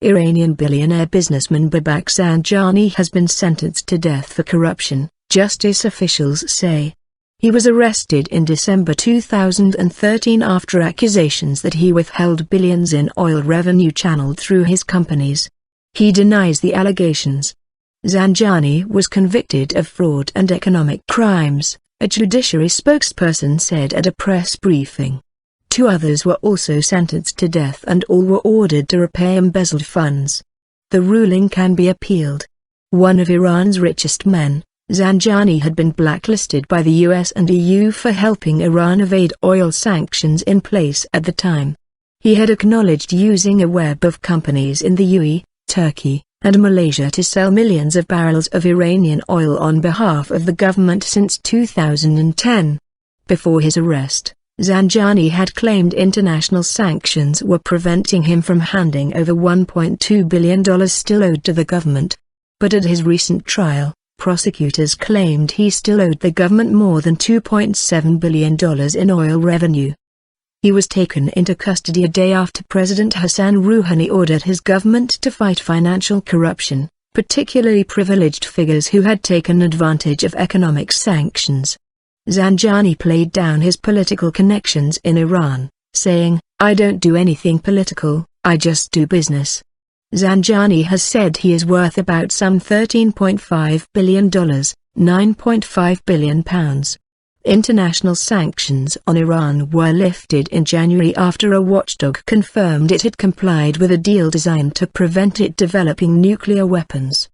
Iranian billionaire businessman Babak Zanjani has been sentenced to death for corruption, justice officials say. He was arrested in December 2013 after accusations that he withheld billions in oil revenue channeled through his companies. He denies the allegations. Zanjani was convicted of fraud and economic crimes, a judiciary spokesperson said at a press briefing. 2 others were also sentenced to death and all were ordered to repay embezzled funds. The ruling can be appealed. One of Iran's richest men, Zanjani had been blacklisted by the US and EU for helping Iran evade oil sanctions in place at the time. He had acknowledged using a web of companies in the UAE, Turkey, and Malaysia to sell millions of barrels of Iranian oil on behalf of the government since 2010. Before his arrest, Zanjani had claimed international sanctions were preventing him from handing over $1.2 billion still owed to the government. But at his recent trial, prosecutors claimed he still owed the government more than $2.7 billion in oil revenue. He was taken into custody a day after President Hassan Rouhani ordered his government to fight financial corruption, particularly privileged figures who had taken advantage of economic sanctions. Zanjani played down his political connections in Iran, saying, "I don't do anything political, I just do business." Zanjani has said he is worth about some $13.5 billion, £9.5 billion. International sanctions on Iran were lifted in January after a watchdog confirmed it had complied with a deal designed to prevent it developing nuclear weapons.